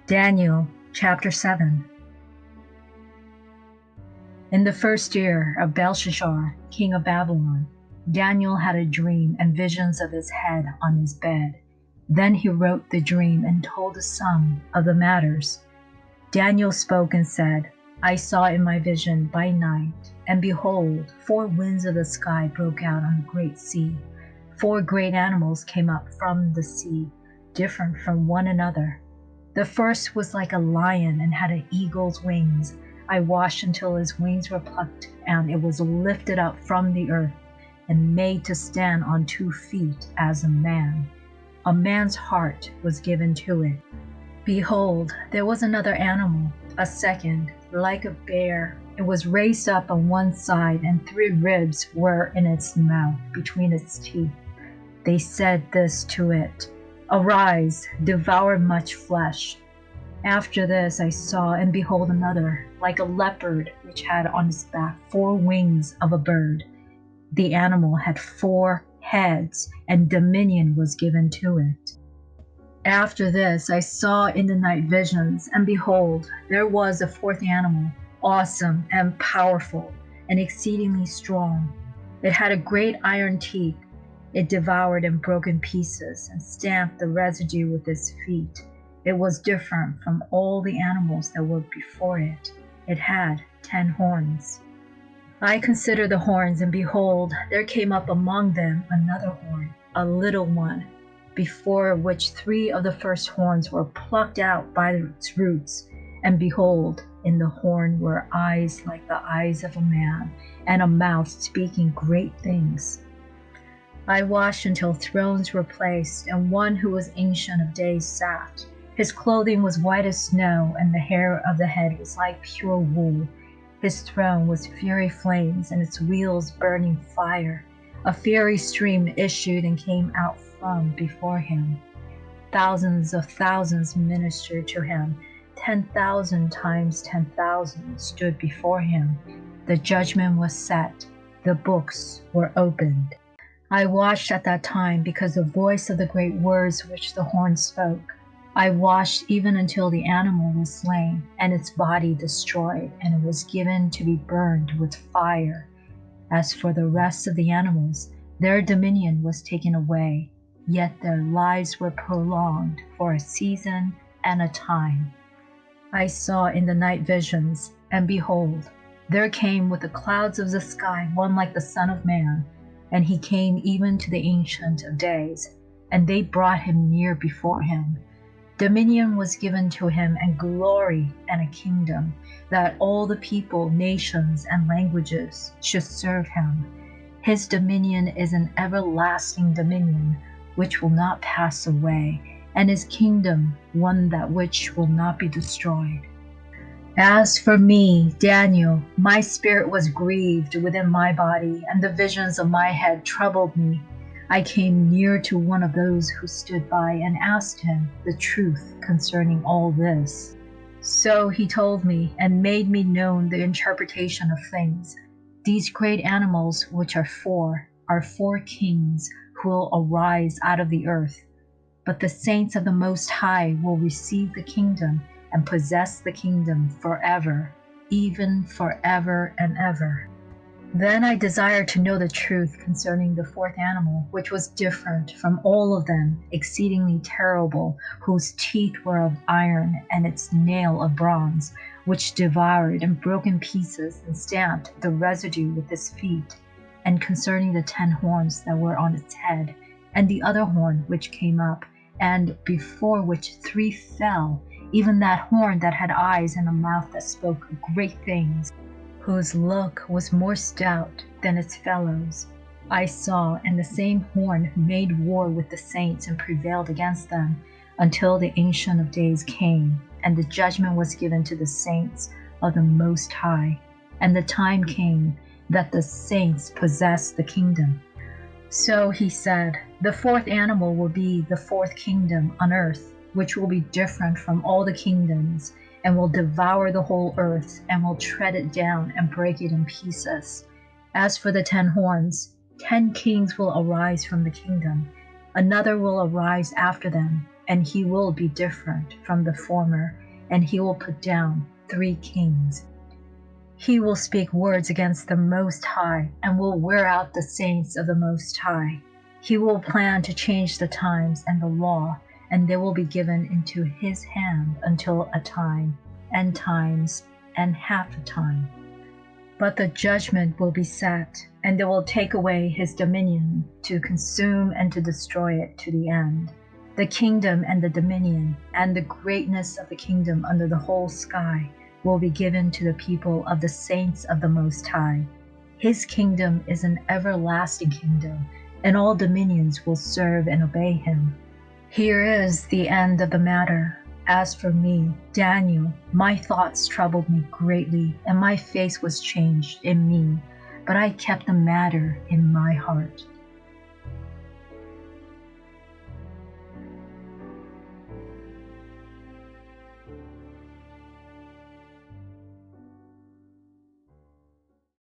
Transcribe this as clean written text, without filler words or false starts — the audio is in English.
Daniel chapter 7. In the first year of Belshazzar, king of Babylon, Daniel had a dream and visions of his head on his bed. Then he wrote the dream and told the sum of the matters. Daniel spoke and said, I saw in my vision by night, and behold, 4 winds of the sky broke out on the great sea. 4 great animals came up from the sea, different from one another. The first was like a lion and had an eagle's wings. I watched until his wings were plucked, and it was lifted up from the earth and made to stand on 2 feet as a man. A man's heart was given to it. Behold, there was another animal, a second, like a bear. It was raised up on one side, and 3 ribs were in its mouth between its teeth. They said this to it, Arise, devour much flesh. After this I saw, and behold another, like a leopard, which had on its back 4 wings of a bird. The animal had 4 heads, and dominion was given to it. After this I saw in the night visions, and behold, there was a 4th animal, awesome and powerful, and exceedingly strong. It had a great iron teeth. It devoured and broke in pieces, and stamped the residue with its feet. It was different from all the animals that were before it. It had 10 horns. I considered the horns, and behold, there came up among them another horn, a little one, before which 3 of the first horns were plucked out by its roots. And behold, in the horn were eyes like the eyes of a man, and a mouth speaking great things. I watched until thrones were placed, and one who was ancient of days sat. His clothing was white as snow, and the hair of the head was like pure wool. His throne was fiery flames, and its wheels burning fire. A fiery stream issued and came out from before him. Thousands of thousands ministered to him. 10,000 times 10,000 stood before him. The judgment was set. The books were opened. I watched at that time because the voice of the great words which the horn spoke. I watched even until the animal was slain, and its body destroyed, and it was given to be burned with fire. As for the rest of the animals, their dominion was taken away, yet their lives were prolonged for a season and a time. I saw in the night visions, and behold, there came with the clouds of the sky one like the Son of Man, and he came even to the Ancient of Days, and they brought him near before him. Dominion was given to him, and glory, and a kingdom, that all the people, nations, and languages should serve him. His dominion is an everlasting dominion, which will not pass away, and his kingdom one that which will not be destroyed. As for me, Daniel, my spirit was grieved within my body, and the visions of my head troubled me. I came near to one of those who stood by and asked him the truth concerning all this. So he told me and made me known the interpretation of things. These great animals, which are 4 kings who will arise out of the earth. But the saints of the Most High will receive the kingdom and possess the kingdom forever, even forever and ever. Then I desired to know the truth concerning the 4th animal, which was different from all of them, exceedingly terrible, whose teeth were of iron, and its nail of bronze, which devoured and broke in pieces and stamped the residue with its feet, and concerning the 10 horns that were on its head, and the other horn which came up, and before which 3 fell, even that horn that had eyes and a mouth that spoke great things, whose look was more stout than its fellows. I saw, and the same horn made war with the saints and prevailed against them, until the Ancient of Days came, and the judgment was given to the saints of the Most High. And the time came that the saints possessed the kingdom. So he said, the 4th animal will be the 4th kingdom on earth, which will be different from all the kingdoms, and will devour the whole earth, and will tread it down and break it in pieces. As for the 10 horns, 10 kings will arise from the kingdom. Another will arise after them, and he will be different from the former, and he will put down 3 kings. He will speak words against the Most High, and will wear out the saints of the Most High. He will plan to change the times and the law, and they will be given into his hand until a time, and times, and half a time. But the judgment will be set, and they will take away his dominion, to consume and to destroy it to the end. The kingdom and the dominion, and the greatness of the kingdom under the whole sky, will be given to the people of the saints of the Most High. His kingdom is an everlasting kingdom, and all dominions will serve and obey him. Here is the end of the matter. As for me, Daniel, my thoughts troubled me greatly, and my face was changed in me, but I kept the matter in my heart.